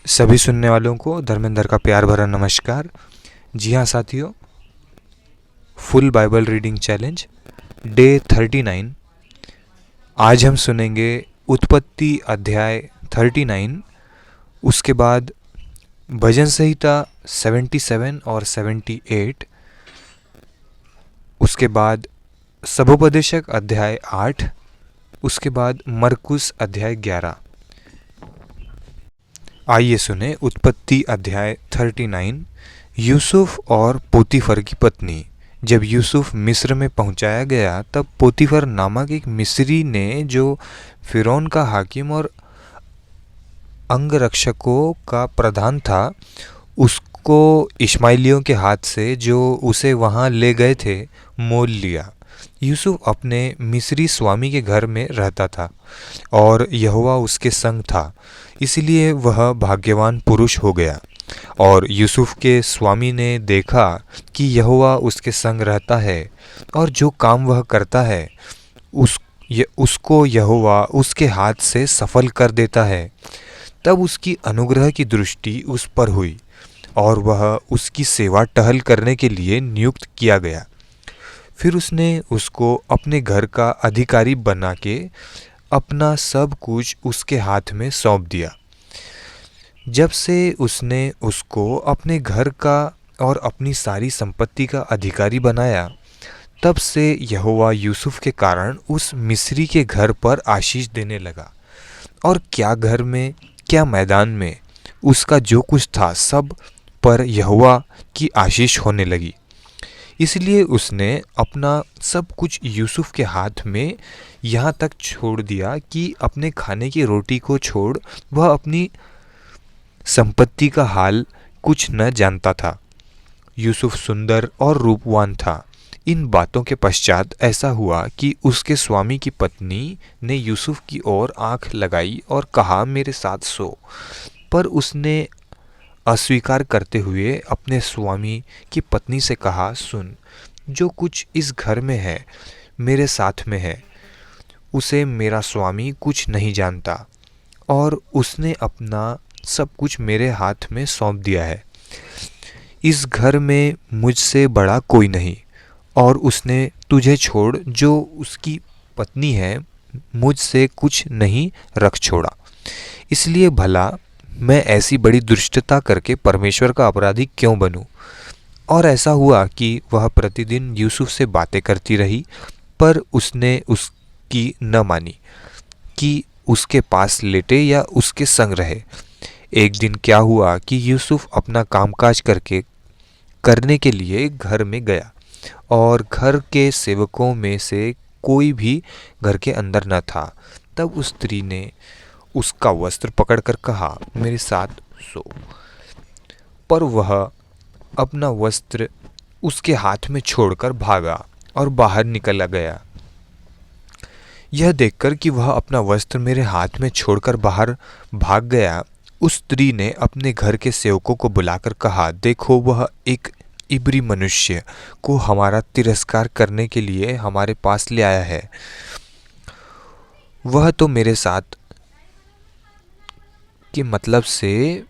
सभी सुनने वालों को धर्मेंद्र का प्यार भरा नमस्कार। जी हाँ साथियों, full Bible reading challenge day 39। आज हम सुनेंगे उत्पत्ति अध्याय 39, उसके बाद भजन संहिता 77 और 78, उसके बाद सबोपदेशक अध्याय 8, उसके बाद मरकुस अध्याय 11। आइए सुने उत्पत्ति अध्याय 39। यूसुफ और पोतीफर की पत्नी। जब यूसुफ मिस्र में पहुंचाया गया तब पोतीफर नामक एक मिस्री ने, जो फिरौन का हाकिम और अंगरक्षकों का प्रधान था, उसको इश्माइलियों के हाथ से, जो उसे वहां ले गए थे, मोल लिया। यूसुफ अपने मिस्री स्वामी के घर में रहता था और यहोवा उसके संग था, इसलिए वह भाग्यवान पुरुष हो गया। और यूसुफ के स्वामी ने देखा कि यहोवा उसके संग रहता है और जो काम वह करता है उसको यहोवा उसके हाथ से सफल कर देता है। तब उसकी अनुग्रह की दृष्टि उस पर हुई और वह उसकी सेवा टहल करने के लिए नियुक्त किया गया। फिर उसने उसको अपने घर का अधिकारी बना के अपना सब कुछ उसके हाथ में सौंप दिया। जब से उसने उसको अपने घर का और अपनी सारी संपत्ति का अधिकारी बनाया, तब से यहोवा यूसुफ के कारण उस मिस्री के घर पर आशीष देने लगा। और क्या घर में, क्या मैदान में, उसका जो कुछ था सब पर यहोवा की आशीष होने लगी। इसलिए उसने अपना सब कुछ यूसुफ के हाथ में यहाँ तक छोड़ दिया कि अपने खाने की रोटी को छोड़ वह अपनी संपत्ति का हाल कुछ न जानता था। यूसुफ सुंदर और रूपवान था। इन बातों के पश्चात ऐसा हुआ कि उसके स्वामी की पत्नी ने यूसुफ की ओर आंख लगाई और कहा, मेरे साथ सो। पर उसने अस्वीकार करते हुए अपने स्वामी की पत्नी से कहा, सुन, जो कुछ इस घर में है मेरे साथ में है, उसे मेरा स्वामी कुछ नहीं जानता और उसने अपना सब कुछ मेरे हाथ में सौंप दिया है। इस घर में मुझसे बड़ा कोई नहीं और उसने तुझे छोड़, जो उसकी पत्नी है, मुझसे कुछ नहीं रख छोड़ा। इसलिए भला मैं ऐसी बड़ी दुष्टता करके परमेश्वर का अपराधी क्यों बनूं? और ऐसा हुआ कि वह प्रतिदिन यूसुफ से बातें करती रही, पर उसने उसकी न मानी कि उसके पास लेटे या उसके संग रहे। एक दिन क्या हुआ कि यूसुफ अपना कामकाज करने के लिए घर में गया और घर के सेवकों में से कोई भी घर के अंदर न था। तब उस स्त्री ने उसका वस्त्र पकड़कर कहा, मेरे साथ सो। पर वह अपना वस्त्र उसके हाथ में छोड़कर भागा और बाहर निकला गया। यह देखकर कि वह अपना वस्त्र मेरे हाथ में छोड़कर बाहर भाग गया, उस स्त्री ने अपने घर के सेवकों को बुलाकर कहा, देखो, वह एक इब्री मनुष्य को हमारा तिरस्कार करने के लिए हमारे पास ले आया है। वह तो मेरे साथ के मतलब से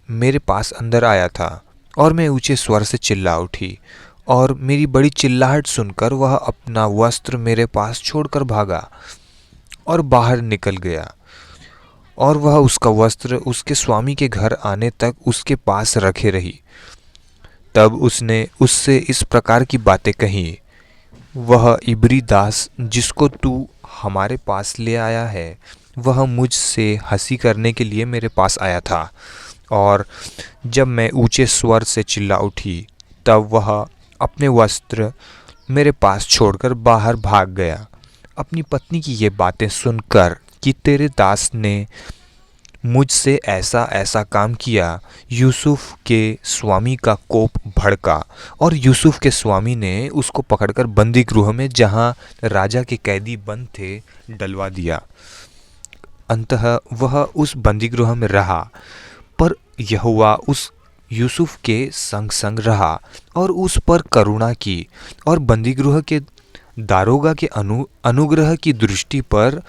मेरे पास अंदर आया था और मैं ऊंचे स्वर से चिल्ला उठी और मेरी बड़ी चिल्लाहट सुनकर वह अपना वस्त्र मेरे पास छोड़कर भागा और बाहर निकल गया। और वह उसका वस्त्र उसके स्वामी के घर आने तक उसके पास रखे रही। तब उसने उससे इस प्रकार की बातें कही, वह इब्री दास जिसको तू हमारे पास ले आया है, वह मुझसे हंसी करने के लिए मेरे पास आया था। और जब मैं ऊंचे स्वर से चिल्ला उठी, तब वह अपने वस्त्र मेरे पास छोड़कर बाहर भाग गया। अपनी पत्नी की ये बातें सुनकर कि तेरे दास ने मुझसे ऐसा ऐसा काम किया, यूसुफ के स्वामी का कोप भड़का और यूसुफ के स्वामी ने उसको पकड़कर बंदी गृह में, जहां राजा के कैदी बंद थे, डलवा दिया। अंततः वह उस बंदी गृह में रहा, पर यहोवा उस यूसुफ के संग संग रहा और उस पर करुणा की और बंदी गृह के दारोगा के अनुग्रह की दृष्टि पर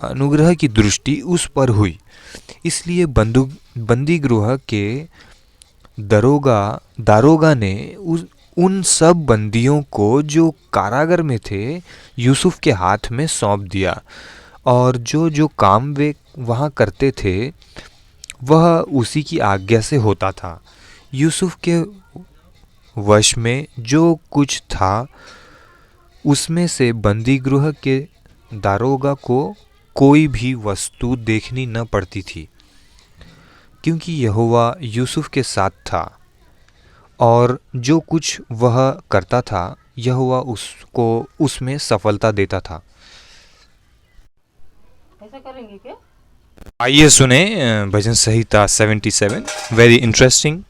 अनुग्रह की दृष्टि उस पर हुई। इसलिए बंदी गृह के दारोगा ने उन सब बंदियों को जो कारागार में थे यूसुफ के हाथ में सौंप दिया, और जो जो काम वे वहाँ करते थे वह उसी की आज्ञा से होता था। यूसुफ के वश में जो कुछ था उसमें से बंदी गृह के दारोगा को कोई भी वस्तु देखनी न पड़ती थी, क्योंकि यहोवा यूसुफ के साथ था, और जो कुछ वह करता था यहोवा उसको उसमें सफलता देता था। ऐसा करेंगे क्या? आइए सुने भजन संहिता 77। Very interesting.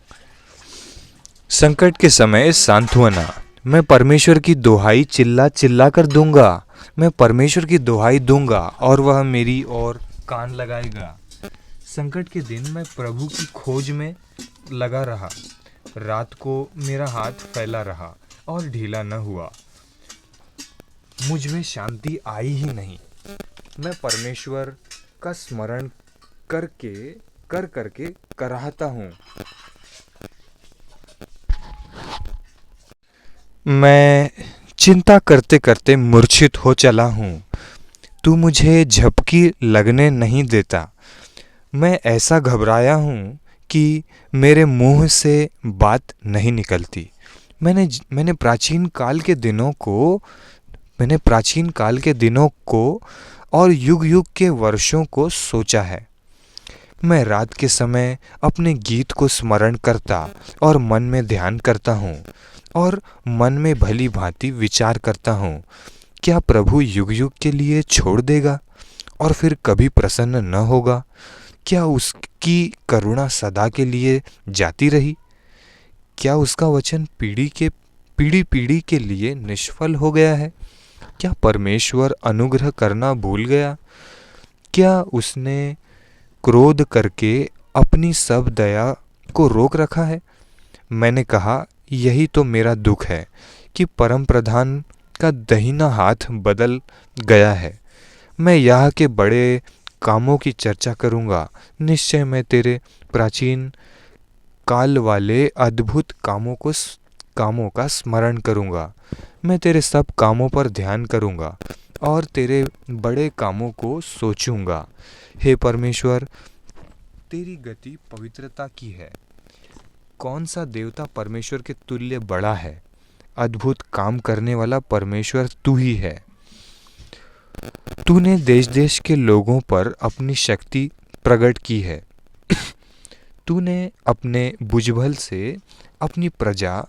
संकट के समय सांत्वना। मैं परमेश्वर की दोहाई चिल्ला चिल्ला कर दूंगा। मैं परमेश्वर की दोहाई दूंगा और वह मेरी ओर कान लगाएगा। संकट के दिन मैं प्रभु की खोज में लगा रहा। रात को मेरा हाथ फैला रहा और ढीला न हुआ। मुझ में शांति आई ही नहीं। मैं परमेश्वर का स्मरण करके कराहता हूँ। मैं चिंता करते करते मूर्छित हो चला हूँ। तू मुझे झपकी लगने नहीं देता। मैं ऐसा घबराया हूँ कि मेरे मुंह से बात नहीं निकलती। मैंने प्राचीन काल के दिनों को और युग युग के वर्षों को सोचा है। मैं रात के समय अपने गीत को स्मरण करता और मन में ध्यान करता हूँ और मन में भली भांति विचार करता हूँ, क्या प्रभु युग युग के लिए छोड़ देगा और फिर कभी प्रसन्न न होगा? क्या उसकी करुणा सदा के लिए जाती रही? क्या उसका वचन पीढ़ी पीढ़ी के लिए निष्फल हो गया है? क्या परमेश्वर अनुग्रह करना भूल गया? क्या उसने क्रोध करके अपनी सब दया को रोक रखा है? मैंने कहा, यही तो मेरा दुख है कि परम प्रधान का दाहिना हाथ बदल गया है। मैं यहाँ के बड़े कामों की चर्चा करूँगा। निश्चय मैं तेरे प्राचीन काल वाले अद्भुत कामों का स्मरण करूँगा। मैं तेरे सब कामों पर ध्यान करूँगा और तेरे बड़े कामों को सोचूंगा। हे परमेश्वर, तेरी गति पवित्रता की है। कौन सा देवता परमेश्वर के तुल्य बड़ा है? अद्भुत काम करने वाला परमेश्वर तू ही है। तूने देश देश के लोगों पर अपनी शक्ति प्रकट की है। तूने अपने भुजबल से अपनी प्रजा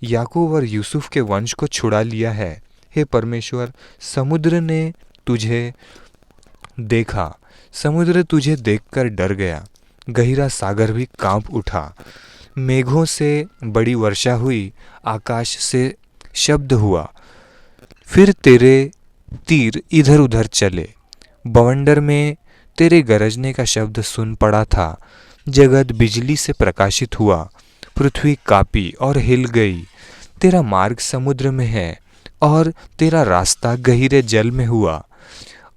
याकूब और यूसुफ के वंश को छुड़ा लिया है। हे परमेश्वर, समुद्र ने तुझे देखा। समुद्र तुझे देखकर डर गया। गहरा सागर भी कांप उठा। मेघों से बड़ी वर्षा हुई। आकाश से शब्द हुआ। फिर तेरे तीर इधर उधर चले। बवंडर में तेरे गरजने का शब्द सुन पड़ा था। जगत बिजली से प्रकाशित हुआ। पृथ्वी कांपी और हिल गई। तेरा मार्ग समुद्र में है और तेरा रास्ता गहरे जल में हुआ,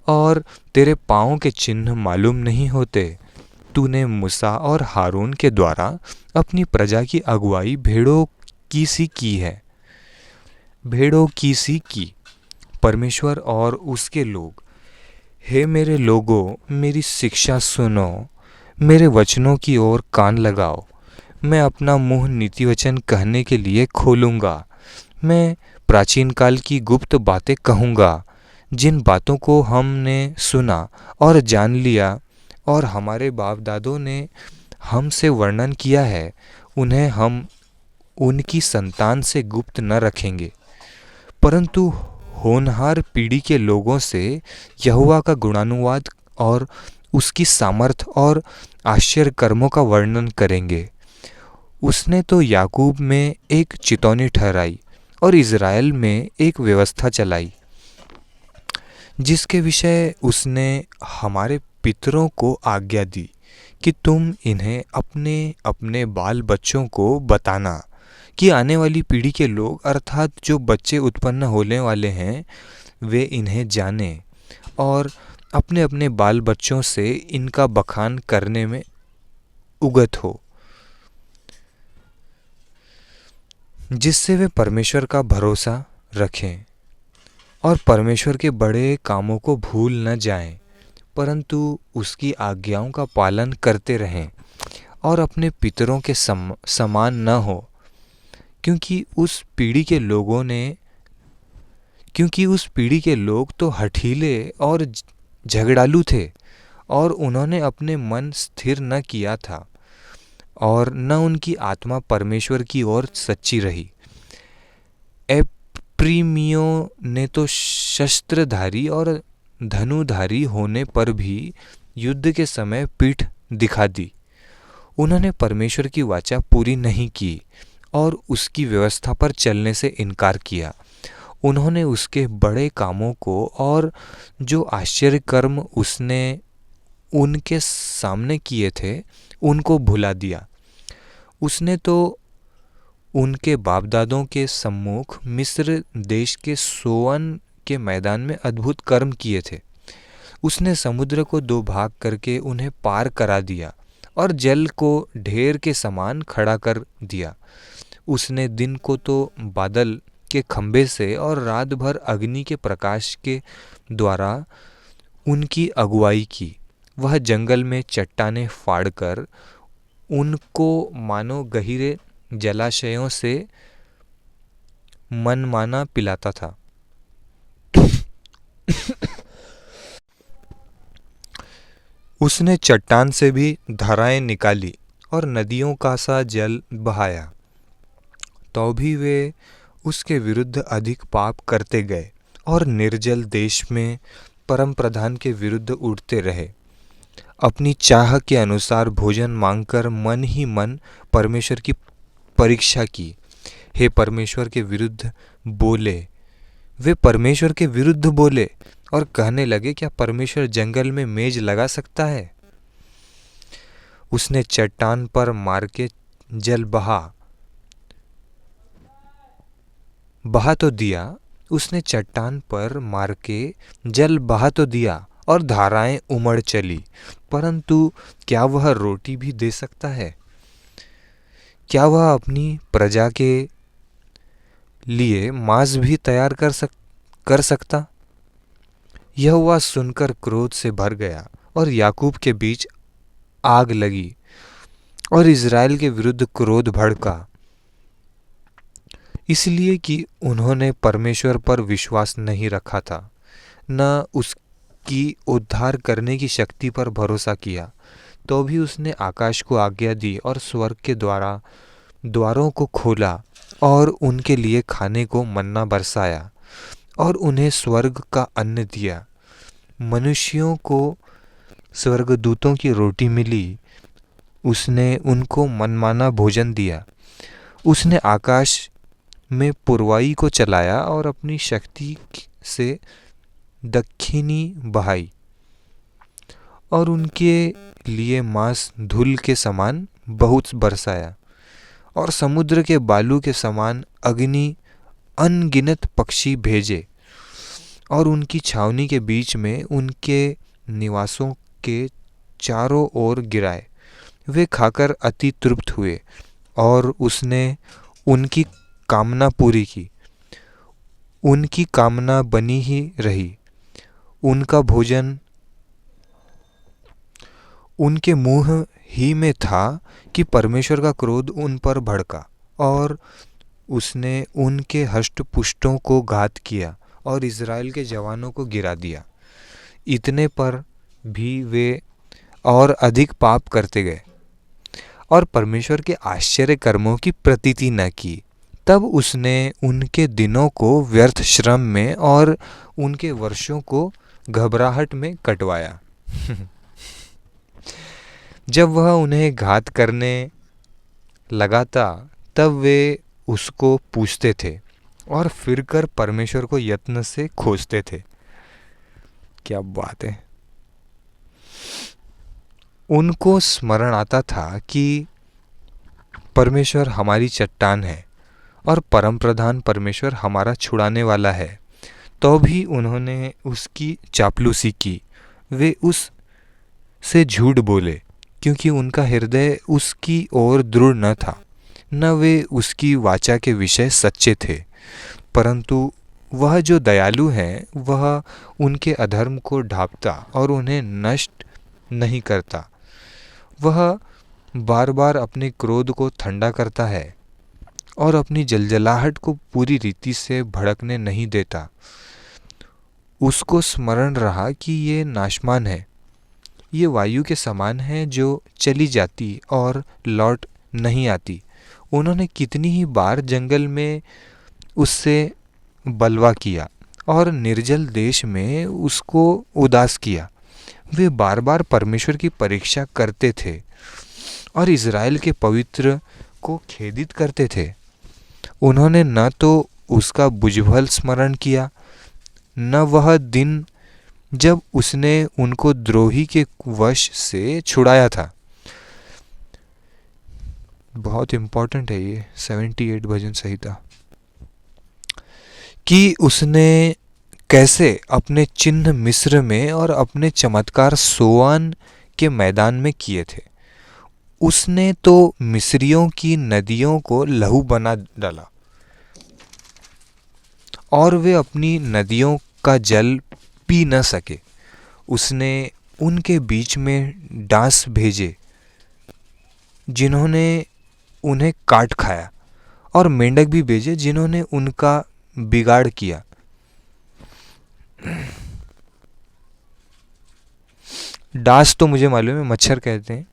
और तेरे पाँव के चिन्ह मालूम नहीं होते। तूने मूसा और हारून के द्वारा अपनी प्रजा की अगुवाई भेड़ों की सी की है। भेड़ों की सी की। परमेश्वर और उसके लोग, हे मेरे लोगों, मेरी शिक्षा सुनो। मेरे वचनों की ओर कान लगाओ। मैं अपना मुंह नीति वचन कहने के लिए खोलूँगा। मैं प्राचीन काल की गुप्त बातें कहूँगा, जिन बातों को हमने सुना और जान लिया और हमारे बाप दादों ने हमसे वर्णन किया है, उन्हें हम उनकी संतान से गुप्त न रखेंगे, परंतु होनहार पीढ़ी के लोगों से यहोवा का गुणानुवाद और उसकी सामर्थ और आश्चर्य कर्मों का वर्णन करेंगे। उसने तो याकूब में एक चितौनी ठहराई और इज़राइल में एक व्यवस्था चलाई, जिसके विषय उसने हमारे पितरों को आज्ञा दी कि तुम इन्हें अपने अपने बाल बच्चों को बताना, कि आने वाली पीढ़ी के लोग अर्थात जो बच्चे उत्पन्न होने वाले हैं वे इन्हें जाने और अपने अपने बाल बच्चों से इनका बखान करने में उगत हो, जिससे वे परमेश्वर का भरोसा रखें और परमेश्वर के बड़े कामों को भूल न जाएं, परंतु उसकी आज्ञाओं का पालन करते रहें और अपने पितरों के समान न हो, क्योंकि उस पीढ़ी के लोग तो हठीले और झगड़ालू थे और उन्होंने अपने मन स्थिर न किया था और न उनकी आत्मा परमेश्वर की ओर सच्ची रही। एप्रीमियों ने तो शस्त्रधारी और धनुधारी होने पर भी युद्ध के समय पीठ दिखा दी। उन्होंने परमेश्वर की वाचा पूरी नहीं की और उसकी व्यवस्था पर चलने से इनकार किया। उन्होंने उसके बड़े कामों को और जो आश्चर्य कर्म उसने उनके सामने किए थे उनको भुला दिया। उसने तो उनके बाप दादों के सम्मुख मिस्र देश के सोअन के मैदान में अद्भुत कर्म किए थे। उसने समुद्र को दो भाग करके उन्हें पार करा दिया और जल को ढेर के समान खड़ा कर दिया। उसने दिन को तो बादल के खंभे से और रात भर अग्नि के प्रकाश के द्वारा उनकी अगुवाई की। वह जंगल में चट्टानें फाड़कर उनको मानो गहीरे जलाशयों से मनमाना पिलाता था। उसने चट्टान से भी धाराएं निकाली और नदियों का सा जल बहाया, तो भी वे उसके विरुद्ध अधिक पाप करते गए और निर्जल देश में परम प्रधान के विरुद्ध उठते रहे। अपनी चाह के अनुसार भोजन मांगकर मन ही मन परमेश्वर की परीक्षा की। हे परमेश्वर के विरुद्ध बोले, वे परमेश्वर के विरुद्ध बोले और कहने लगे, क्या परमेश्वर जंगल में मेज लगा सकता है? उसने चट्टान पर मार के जल बहा तो दिया। उसने चट्टान पर मार के जल बहा तो दिया और धाराएं उमड़ चली, परंतु क्या वह रोटी भी दे सकता है? क्या वह अपनी प्रजा के लिए मांस भी तैयार कर सकता? यहोवा सुनकर क्रोध से भर गया और याकूब के बीच आग लगी और इज़राइल के विरुद्ध क्रोध भड़का, इसलिए कि उन्होंने परमेश्वर पर विश्वास नहीं रखा था, न उसकी उद्धार करने की शक्ति पर भरोसा किया। तो भी उसने आकाश को आज्ञा दी और स्वर्ग के द्वारों को खोला और उनके लिए खाने को मन्ना बरसाया और उन्हें स्वर्ग का अन्न दिया। मनुष्यों को स्वर्गदूतों की रोटी मिली। उसने उनको मनमाना भोजन दिया। उसने आकाश में पुरवाई को चलाया और अपनी शक्ति से दक्षिणी बहाई और उनके लिए मांस धूल के समान बहुत बरसाया और समुद्र के बालू के समान अग्नि अनगिनत पक्षी भेजे और उनकी छावनी के बीच में उनके निवासों के चारों ओर गिराए। वे खाकर अति तृप्त हुए और उसने उनकी कामना पूरी की। उनकी कामना बनी ही रही। उनका भोजन उनके मुंह ही में था कि परमेश्वर का क्रोध उन पर भड़का और उसने उनके हष्टपुष्टों को घात किया और इज़राइल के जवानों को गिरा दिया। इतने पर भी वे और अधिक पाप करते गए और परमेश्वर के आश्चर्य कर्मों की प्रतीति न की। तब उसने उनके दिनों को व्यर्थ श्रम में और उनके वर्षों को घबराहट में कटवाया। जब वह उन्हें घात करने लगा था, तब वे उसको पूछते थे और फिरकर परमेश्वर को यत्न से खोजते थे। क्या बात है! उनको स्मरण आता था कि परमेश्वर हमारी चट्टान है और परम प्रधान परमेश्वर हमारा छुड़ाने वाला है। तो भी उन्होंने उसकी चापलूसी की। वे उस से झूठ बोले, क्योंकि उनका हृदय उसकी ओर दृढ़ न था, न वे उसकी वाचा के विषय सच्चे थे। परंतु वह जो दयालु है, वह उनके अधर्म को ढांपता और उन्हें नष्ट नहीं करता। वह बार बार अपने क्रोध को ठंडा करता है और अपनी जलजलाहट को पूरी रीति से भड़कने नहीं देता। उसको स्मरण रहा कि ये नाशमान है, ये वायु के समान है जो चली जाती और लौट नहीं आती। उन्होंने कितनी ही बार जंगल में उससे बलवा किया और निर्जल देश में उसको उदास किया। वे बार बार परमेश्वर की परीक्षा करते थे और इज़राइल के पवित्र को खेदित करते थे। उन्होंने न तो उसका भुजबल स्मरण किया, न वह दिन जब उसने उनको द्रोही के वश से छुड़ाया था। बहुत इंपॉर्टेंट है ये 78 भजन संहिता, कि उसने कैसे अपने चिन्ह मिस्र में और अपने चमत्कार सोआन के मैदान में किए थे। उसने तो मिस्रियों की नदियों को लहू बना डाला और वे अपनी नदियों का जल पी न सके। उसने उनके बीच में डांस भेजे जिन्होंने उन्हें काट खाया, और मेंढक भी भेजे जिन्होंने उनका बिगाड़ किया। डांस तो मुझे मालूम है, मच्छर कहते हैं।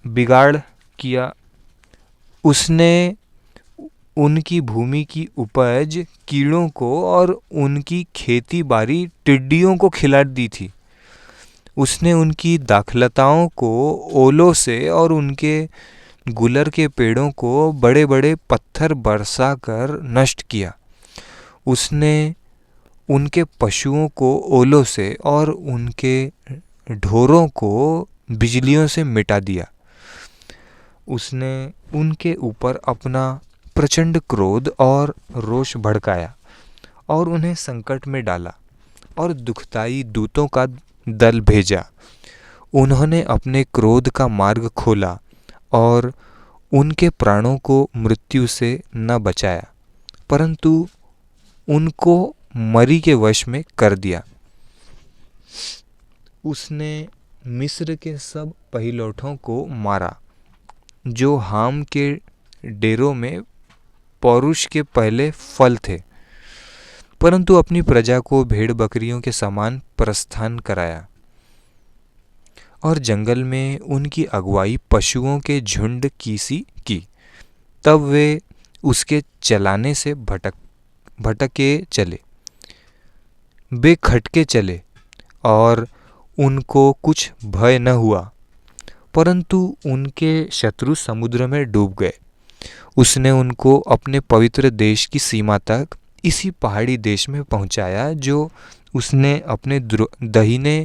बिगाड़ किया उसने, उनकी भूमि की उपज कीड़ों को और उनकी खेती बाड़ी टिड्डियों को खिला दी थी। उसने उनकी दाखलताओं को ओलों से और उनके गुलर के पेड़ों को बड़े बड़े पत्थर बरसा कर नष्ट किया। उसने उनके पशुओं को ओलों से और उनके ढोरों को बिजलियों से मिटा दिया। उसने उनके ऊपर अपना प्रचंड क्रोध और रोष भड़काया और उन्हें संकट में डाला और दुखदाई दूतों का दल भेजा। उन्होंने अपने क्रोध का मार्ग खोला और उनके प्राणों को मृत्यु से न बचाया, परंतु उनको मरी के वश में कर दिया। उसने मिस्र के सब पहिलौठों को मारा जो हाम के डेरों में पौरुष के पहले फल थे, परंतु अपनी प्रजा को भेड़ बकरियों के समान प्रस्थान कराया और जंगल में उनकी अगुवाई पशुओं के झुंड की सी की। तब वे उसके चलाने से भटके चले, बेखटके चले और उनको कुछ भय न हुआ, परंतु उनके शत्रु समुद्र में डूब गए। उसने उनको अपने पवित्र देश की सीमा तक इसी पहाड़ी देश में पहुंचाया जो उसने अपने दाहिने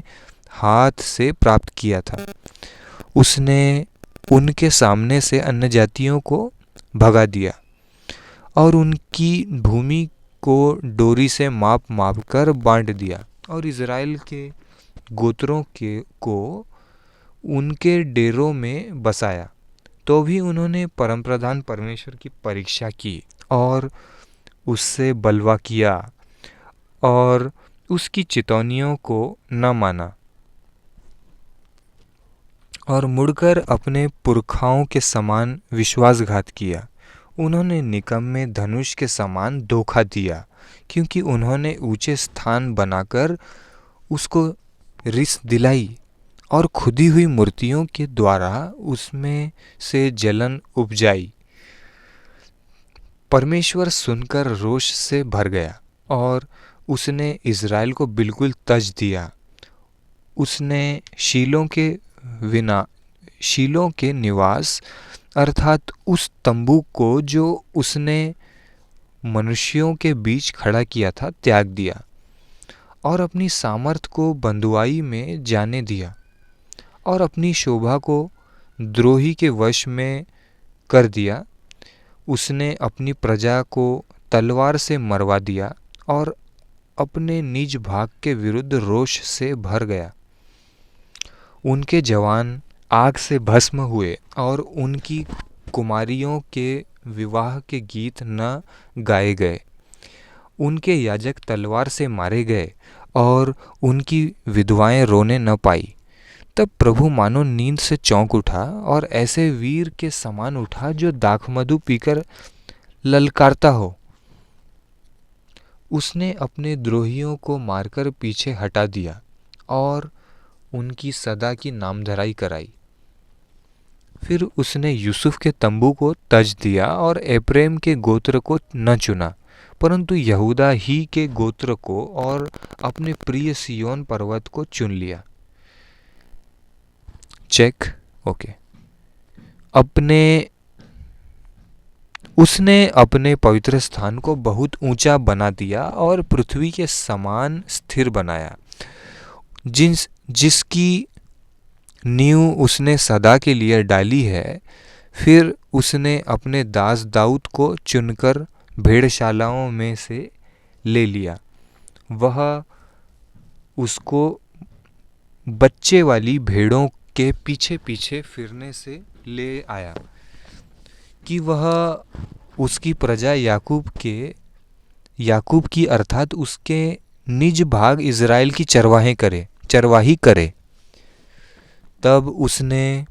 हाथ से प्राप्त किया था। उसने उनके सामने से अन्य जातियों को भगा दिया और उनकी भूमि को डोरी से माप माप कर बांट दिया और इज़राइल के गोत्रों को उनके डेरों में बसाया। तो भी उन्होंने परमप्रधान परमेश्वर की परीक्षा की और उससे बलवा किया और उसकी चितौनियों को न माना और मुड़कर अपने पुरखाओं के समान विश्वासघात किया। उन्होंने निकम्मे धनुष के समान धोखा दिया, क्योंकि उन्होंने ऊंचे स्थान बनाकर उसको रिस दिलाई और खुदी हुई मूर्तियों के द्वारा उसमें से जलन उपजाई। परमेश्वर सुनकर रोष से भर गया और उसने इज़राइल को बिल्कुल तज दिया। उसने शीलों के निवास अर्थात उस तंबू को जो उसने मनुष्यों के बीच खड़ा किया था त्याग दिया और अपनी सामर्थ को बंधुआई में जाने दिया और अपनी शोभा को द्रोही के वश में कर दिया। उसने अपनी प्रजा को तलवार से मरवा दिया और अपने निज भाग के विरुद्ध रोष से भर गया। उनके जवान आग से भस्म हुए और उनकी कुमारियों के विवाह के गीत न गाए गए। उनके याजक तलवार से मारे गए और उनकी विधवाएं रोने न पाई। तब प्रभु मानो नींद से चौंक उठा और ऐसे वीर के समान उठा जो दाखमधु पीकर ललकारता हो। उसने अपने द्रोहियों को मारकर पीछे हटा दिया और उनकी सदा की नामधराई कराई। फिर उसने यूसुफ के तंबू को तज दिया और एप्रेम के गोत्र को न चुना, परंतु यहूदा ही के गोत्र को और अपने प्रिय सिय्योन पर्वत को चुन लिया। चेक। ओके। उसने अपने पवित्र स्थान को बहुत ऊंचा बना दिया और पृथ्वी के समान स्थिर बनाया, जिसकी नींव उसने सदा के लिए डाली है। फिर उसने अपने दास दाऊद को चुनकर भेड़शालाओं में से ले लिया। वह उसको बच्चे वाली भेड़ों के पीछे पीछे फिरने से ले आया कि वह उसकी प्रजा याकूब की अर्थात उसके निज भाग इज़राइल की चरवाही करे। तब उसने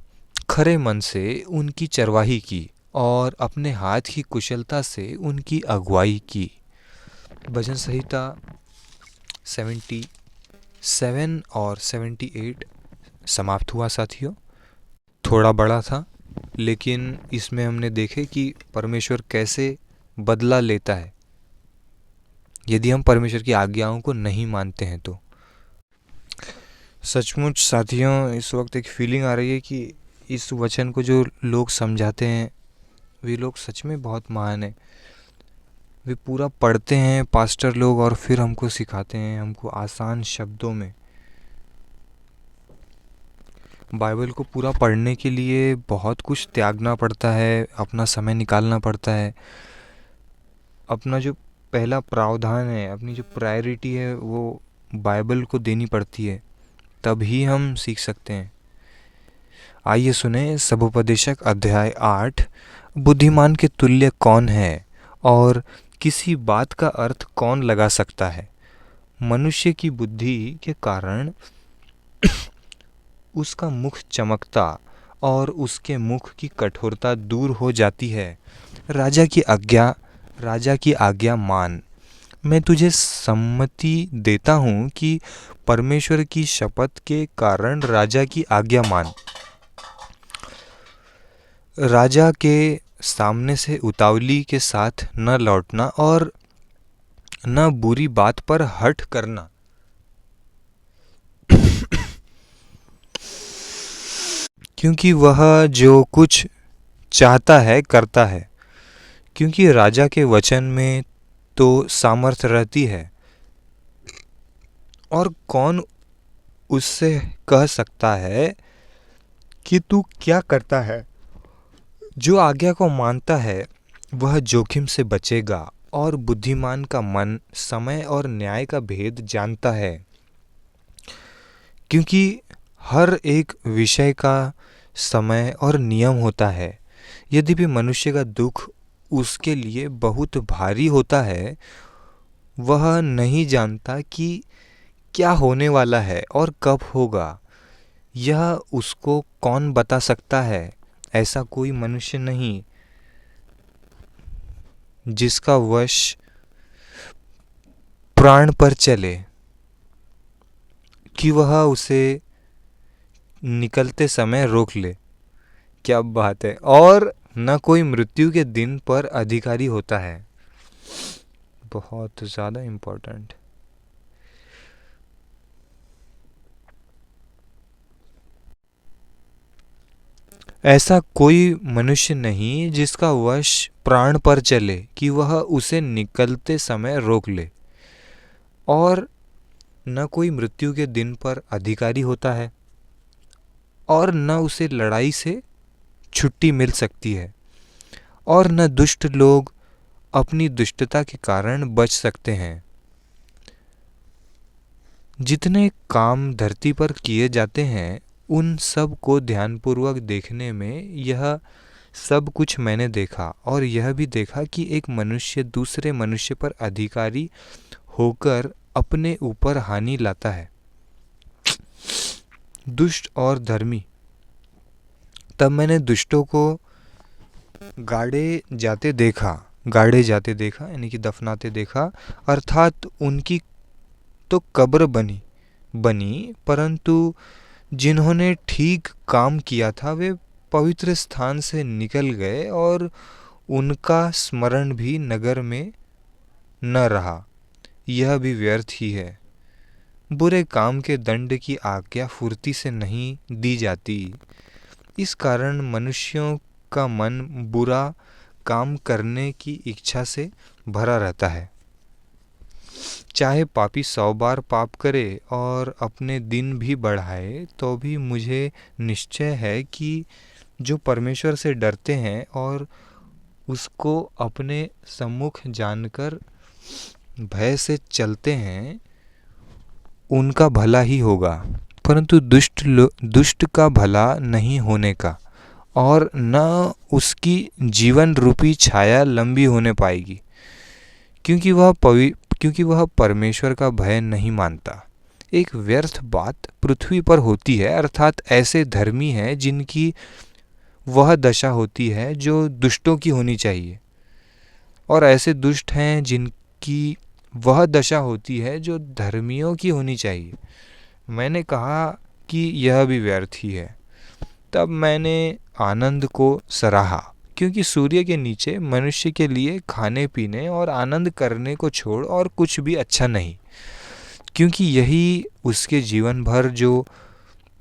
खरे मन से उनकी चरवाही की और अपने हाथ की कुशलता से उनकी अगुवाई की। भजन संहिता 77 और 78 समाप्त हुआ साथियों। थोड़ा बड़ा था, लेकिन इसमें हमने देखे कि परमेश्वर कैसे बदला लेता है यदि हम परमेश्वर की आज्ञाओं को नहीं मानते हैं तो। सचमुच साथियों, इस वक्त एक फीलिंग आ रही है कि इस वचन को जो लोग समझाते हैं वे लोग सच में बहुत महान हैं। वे पूरा पढ़ते हैं पास्टर लोग और फिर हमको सिखाते हैं, हमको आसान शब्दों में। बाइबल को पूरा पढ़ने के लिए बहुत कुछ त्यागना पड़ता है, अपना समय निकालना पड़ता है। अपना जो पहला प्रावधान है, अपनी जो प्रायोरिटी है, वो बाइबल को देनी पड़ती है, तभी हम सीख सकते हैं। आइए सुने सबोपदेशक अध्याय 8। बुद्धिमान के तुल्य कौन है और किसी बात का अर्थ कौन लगा सकता है? मनुष्य की बुद्धि के कारण उसका मुख चमकता और उसके मुख की कठोरता दूर हो जाती है। राजा की आज्ञा मान। मैं तुझे सम्मति देता हूँ कि परमेश्वर की शपथ के कारण राजा की आज्ञा मान। राजा के सामने से उतावली के साथ न लौटना और न बुरी बात पर हठ करना। क्योंकि वह जो कुछ चाहता है करता है। क्योंकि राजा के वचन में तो सामर्थ रहती है और कौन उससे कह सकता है कि तू क्या करता है? जो आज्ञा को मानता है वह जोखिम से बचेगा और बुद्धिमान का मन समय और न्याय का भेद जानता है। क्योंकि हर एक विषय का समय और नियम होता है। यद्यपि मनुष्य का दुख उसके लिए बहुत भारी होता है, वह नहीं जानता कि क्या होने वाला है और कब होगा। यह उसको कौन बता सकता है? ऐसा कोई मनुष्य नहीं जिसका वश प्राण पर चले कि वह उसे निकलते समय रोक ले। क्या बात है। और न कोई मृत्यु के दिन पर अधिकारी होता है। बहुत ज़्यादा इम्पोर्टेंट। ऐसा कोई मनुष्य नहीं जिसका वश प्राण पर चले कि वह उसे निकलते समय रोक ले। और न कोई मृत्यु के दिन पर अधिकारी होता है और न उसे लड़ाई से छुट्टी मिल सकती है और न दुष्ट लोग अपनी दुष्टता के कारण बच सकते हैं। जितने काम धरती पर किए जाते हैं उन सब को ध्यानपूर्वक देखने में यह सब कुछ मैंने देखा, और यह भी देखा कि एक मनुष्य दूसरे मनुष्य पर अधिकारी होकर अपने ऊपर हानि लाता है, दुष्ट और धर्मी। तब मैंने दुष्टों को गाड़े जाते देखा यानी कि दफनाते देखा, अर्थात उनकी तो कब्र बनी, परंतु जिन्होंने ठीक काम किया था वे पवित्र स्थान से निकल गए और उनका स्मरण भी नगर में न रहा। यह भी व्यर्थ ही है। बुरे काम के दंड की आज्ञा फुर्ती से नहीं दी जाती। इस कारण मनुष्यों का मन बुरा काम करने की इच्छा से भरा रहता है। चाहे पापी 100 बार पाप करे और अपने दिन भी बढ़ाए, तो भी मुझे निश्चय है कि जो परमेश्वर से डरते हैं और उसको अपने सम्मुख जानकर भय से चलते हैं, उनका भला ही होगा, परंतु दुष्ट का भला नहीं होने का, और न उसकी जीवन रूपी छाया लंबी होने पाएगी, क्योंकि वह परमेश्वर का भय नहीं मानता। एक व्यर्थ बात पृथ्वी पर होती है, अर्थात ऐसे धर्मी हैं जिनकी वह दशा होती है जो दुष्टों की होनी चाहिए, और ऐसे दुष्ट हैं जिनकी वह दशा होती है जो धर्मियों की होनी चाहिए। मैंने कहा कि यह भी व्यर्थ ही है। तब मैंने आनंद को सराहा, क्योंकि सूर्य के नीचे मनुष्य के लिए खाने पीने और आनंद करने को छोड़ और कुछ भी अच्छा नहीं, क्योंकि यही उसके जीवन भर जो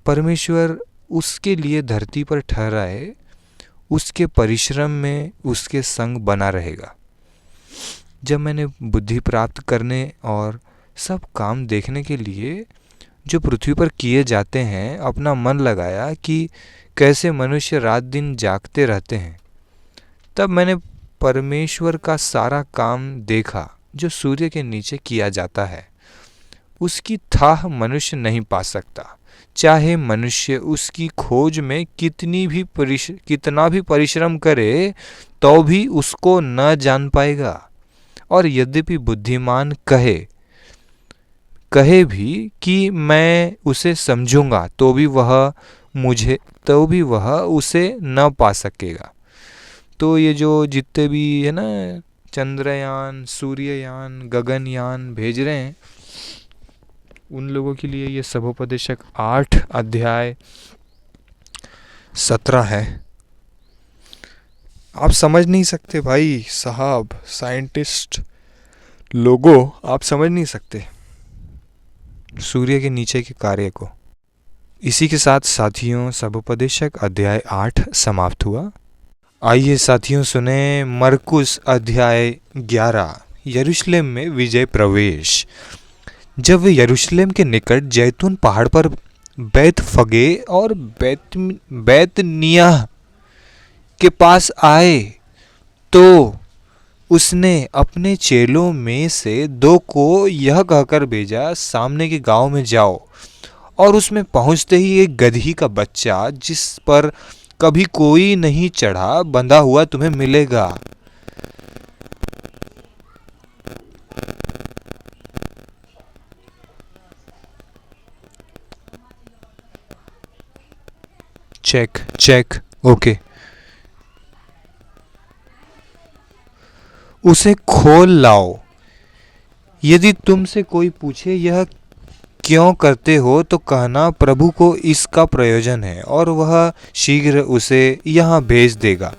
परमेश्वर उसके लिए धरती पर ठहराए, उसके परिश्रम में उसके संग बना रहेगा। जब मैंने बुद्धि प्राप्त करने और सब काम देखने के लिए जो पृथ्वी पर किए जाते हैं अपना मन लगाया कि कैसे मनुष्य रात दिन जागते रहते हैं, तब मैंने परमेश्वर का सारा काम देखा जो सूर्य के नीचे किया जाता है। उसकी थाह मनुष्य नहीं पा सकता, चाहे मनुष्य उसकी खोज में कितना भी परिश्रम करे तो भी उसको न जान पाएगा। और यद्यपि बुद्धिमान कहे भी कि मैं उसे समझूंगा, तो भी वह उसे न पा सकेगा। तो ये जो जितने भी है ना चंद्रयान, सूर्ययान, गगनयान भेज रहे हैं, उन लोगों के लिए ये सबोपदेशक 8 अध्याय 17 है। आप समझ नहीं सकते भाई साहब, साइंटिस्ट लोगों, आप समझ नहीं सकते सूर्य के नीचे के कार्य को। इसी के साथ साथियों सबोपदेशक अध्याय 8 समाप्त हुआ। आइए साथियों सुने मरकुस अध्याय 11, यरूशलेम में विजय प्रवेश। जब वे यरूशलेम के निकट जैतून पहाड़ पर बैतफगे और बैतनिय्याह के पास आए, तो उसने अपने चेलों में से 2 को यह कहकर भेजा, सामने के गांव में जाओ, और उसमें पहुंचते ही एक गदही का बच्चा जिस पर कभी कोई नहीं चढ़ा बंधा हुआ तुम्हें मिलेगा। Check okay. उसे खोल लाओ। यदि तुमसे कोई पूछे यह क्यों करते हो, तो कहना प्रभु को इसका प्रयोजन है और वह शीघ्र उसे यहाँ भेज देगा।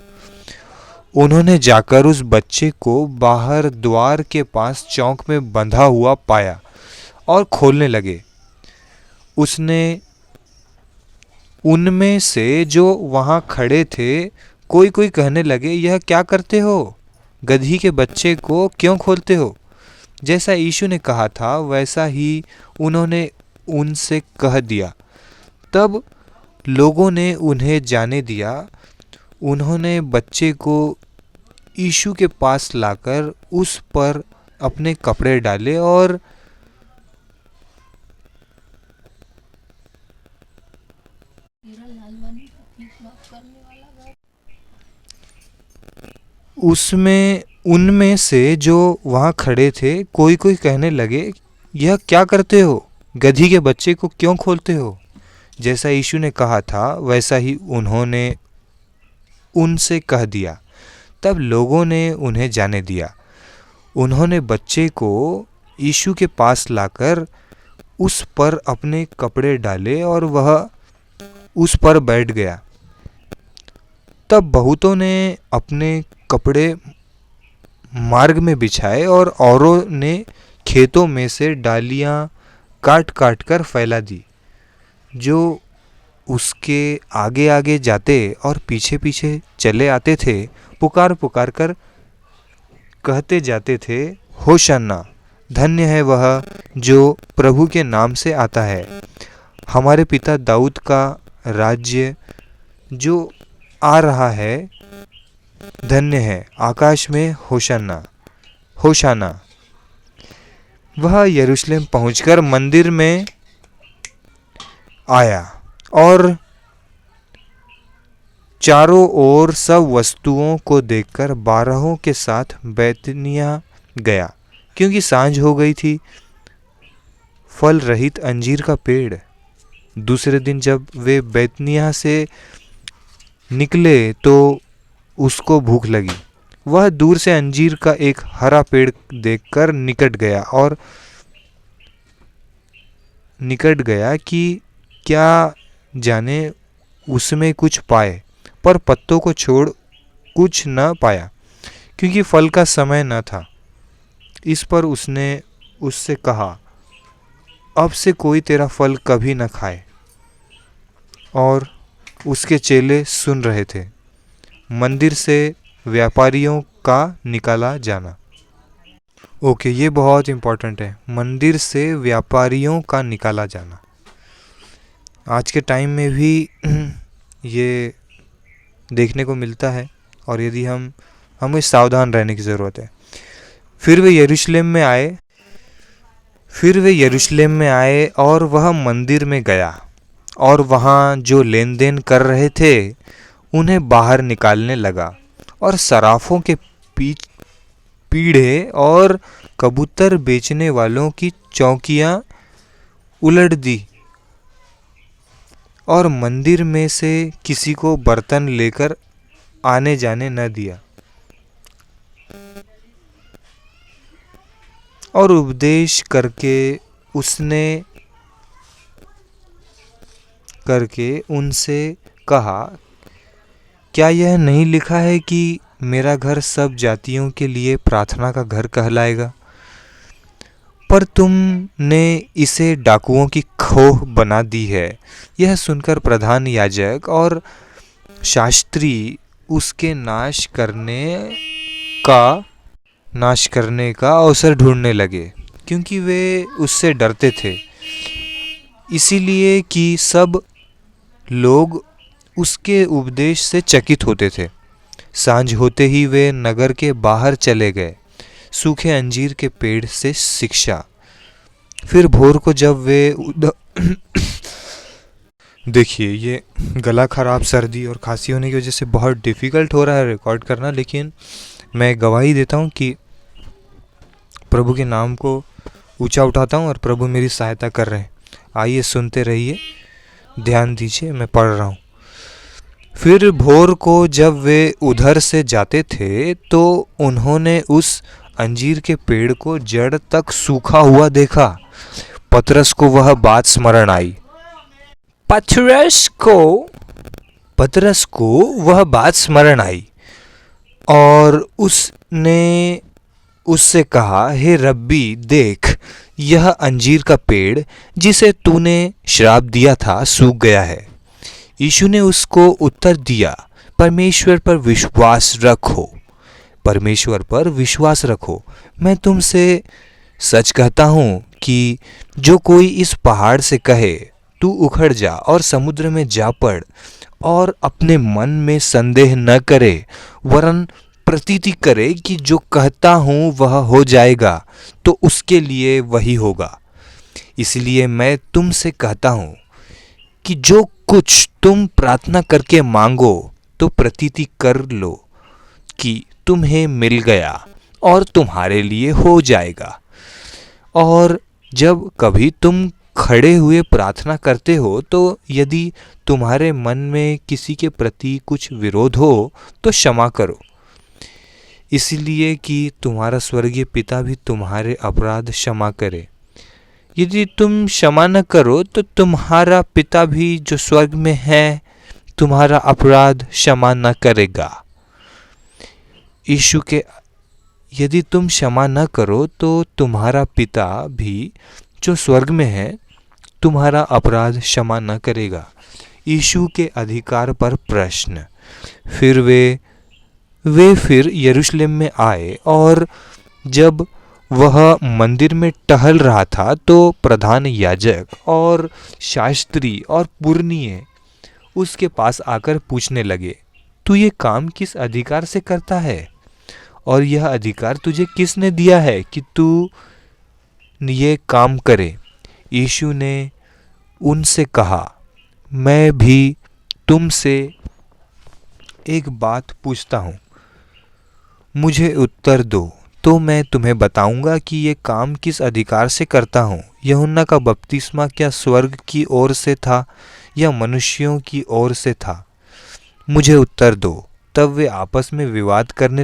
उन्होंने जाकर उस बच्चे को बाहर द्वार के पास चौक में बंधा हुआ पाया और खोलने लगे। उसने उनमें से जो वहां खड़े थे कोई कहने लगे, यह क्या करते हो? गदही के बच्चे को क्यों खोलते हो? जैसा यीशु ने कहा था वैसा ही उन्होंने उनसे कह दिया। तब लोगों ने उन्हें जाने दिया। उन्होंने बच्चे को यीशु के पास लाकर उस पर अपने कपड़े डाले और उसमें उनमें से जो वहाँ खड़े थे कोई कोई कहने लगे, यह क्या करते हो? गधी के बच्चे को क्यों खोलते हो? जैसा यीशु ने कहा था वैसा ही उन्होंने उनसे कह दिया। तब लोगों ने उन्हें जाने दिया। उन्होंने बच्चे को यीशु के पास लाकर उस पर अपने कपड़े डाले और वह उस पर बैठ गया। तब बहुतों ने अपने कपड़े मार्ग में बिछाए और औरों ने खेतों में से डालियां काट काट कर फैला दी। जो उसके आगे आगे जाते और पीछे पीछे चले आते थे, पुकार पुकार कर कहते जाते थे, होशन्ना, धन्य है वह जो प्रभु के नाम से आता है, हमारे पिता दाऊद का राज्य जो आ रहा है, धन्य है, आकाश में होशन्ना, होशाना। वह यरूशलेम पहुंचकर मंदिर में आया और चारों ओर सब वस्तुओं को देखकर बारहों के साथ बैतनिय्याह गया, क्योंकि सांझ हो गई थी। फल रहित अंजीर का पेड़। दूसरे दिन जब वे बैतनिय्याह से निकले तो उसको भूख लगी। वह दूर से अंजीर का एक हरा पेड़ देखकर निकट गया कि क्या जाने उसमें कुछ पाए, पर पत्तों को छोड़ कुछ न पाया, क्योंकि फल का समय न था। इस पर उसने उससे कहा, अब से कोई तेरा फल कभी न खाए। और उसके चेले सुन रहे थे। मंदिर से व्यापारियों का निकाला जाना। ओके, ये बहुत इम्पोर्टेंट है, मंदिर से व्यापारियों का निकाला जाना। आज के टाइम में भी ये देखने को मिलता है और यदि हमें सावधान रहने की ज़रूरत है। फिर वे यरूशलेम में आए और वह मंदिर में गया और वहाँ जो लेन देन कर रहे थे उन्हें बाहर निकालने लगा और सराफों के पीढ़े और कबूतर बेचने वालों की चौकियां उलट दी और मंदिर में से किसी को बर्तन लेकर आने जाने न दिया। और उपदेश करके उनसे कहा, क्या यह नहीं लिखा है कि मेरा घर सब जातियों के लिए प्रार्थना का घर कहलाएगा? पर तुमने इसे डाकुओं की खोह बना दी है। यह सुनकर प्रधान याजक और शास्त्री उसके नाश करने का अवसर ढूंढने लगे, क्योंकि वे उससे डरते थे, इसीलिए कि सब लोग उसके उपदेश से चकित होते थे। सांझ होते ही वे नगर के बाहर चले गए, सूखे अंजीर के पेड़ से शिक्षा। फिर भोर को जब वे देखिए, ये गला खराब, सर्दी और खांसी होने की वजह से बहुत डिफ़िकल्ट हो रहा है रिकॉर्ड करना, लेकिन मैं गवाही देता हूँ कि प्रभु के नाम को ऊंचा उठाता हूँ और प्रभु मेरी सहायता कर रहे हैं। आइए सुनते रहिए, ध्यान दीजिए, मैं पढ़ रहा हूँ। फिर भोर को जब वे उधर से जाते थे तो उन्होंने उस अंजीर के पेड़ को जड़ तक सूखा हुआ देखा। पतरस को वह बात स्मरण आई। पतरस को वह बात स्मरण आई और उसने उससे कहा, हे रब्बी, देख, यह अंजीर का पेड़ जिसे तूने श्राप दिया था सूख गया है। यीशु ने उसको उत्तर दिया, परमेश्वर पर विश्वास रखो। मैं तुमसे सच कहता हूँ कि जो कोई इस पहाड़ से कहे, तू उखड़ जा और समुद्र में जा पड़, और अपने मन में संदेह न करे, वरन प्रतीति करे कि जो कहता हूँ वह हो जाएगा, तो उसके लिए वही होगा। इसलिए मैं तुमसे कहता हूँ कि जो कुछ तुम प्रार्थना करके मांगो, तो प्रतीति कर लो कि तुम्हें मिल गया और तुम्हारे लिए हो जाएगा। और जब कभी तुम खड़े हुए प्रार्थना करते हो तो यदि तुम्हारे मन में किसी के प्रति कुछ विरोध हो तो क्षमा करो, इसलिए कि तुम्हारा स्वर्गीय पिता भी तुम्हारे अपराध क्षमा करे। यदि तुम क्षमा न करो तो तुम्हारा पिता भी जो स्वर्ग में है तुम्हारा अपराध क्षमा न करेगा। यीशु के यदि तुम क्षमा न करो तो तुम्हारा पिता भी जो स्वर्ग में है तुम्हारा अपराध क्षमा न करेगा। यीशु के अधिकार पर प्रश्न। फिर वे फिर यरूशलेम में आए और जब वह मंदिर में टहल रहा था तो प्रधान याजक और शास्त्री और पुरनिये उसके पास आकर पूछने लगे, तू ये काम किस अधिकार से करता है और यह अधिकार तुझे किसने दिया है कि तू ये काम करे? यीशु ने उनसे कहा, मैं भी तुमसे एक बात पूछता हूँ, मुझे उत्तर दो तो मैं तुम्हें बताऊंगा कि ये काम किस अधिकार से करता हूँ। यूहन्ना का बपतिस्मा क्या स्वर्ग की ओर से था या मनुष्यों की ओर से था? मुझे उत्तर दो। तब वे आपस में विवाद करने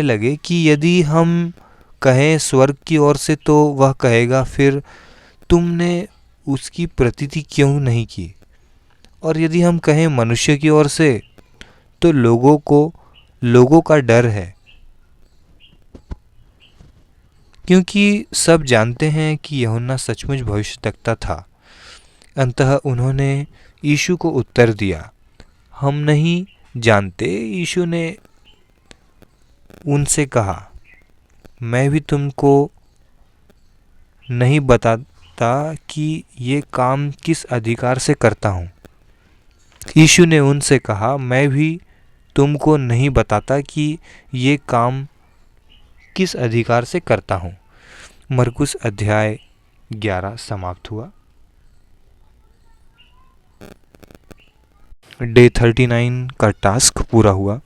लगे कि यदि हम कहें स्वर्ग की ओर से तो वह कहेगा, फिर तुमने उसकी प्रतीति क्यों नहीं की? और यदि हम कहें मनुष्य की ओर से तो लोगों का डर है, क्योंकि सब जानते हैं कि यूहन्ना सचमुच भविष्यद्वक्ता था। अंततः उन्होंने यीशु को उत्तर दिया, हम नहीं जानते। यीशु ने उनसे कहा, मैं भी तुमको नहीं बताता कि ये काम किस अधिकार से करता हूँ। यीशु ने उनसे कहा, मैं भी तुमको नहीं बताता कि ये काम किस अधिकार से करता हूँ। मरकुस अध्याय 11 समाप्त हुआ। डे 39 का टास्क पूरा हुआ।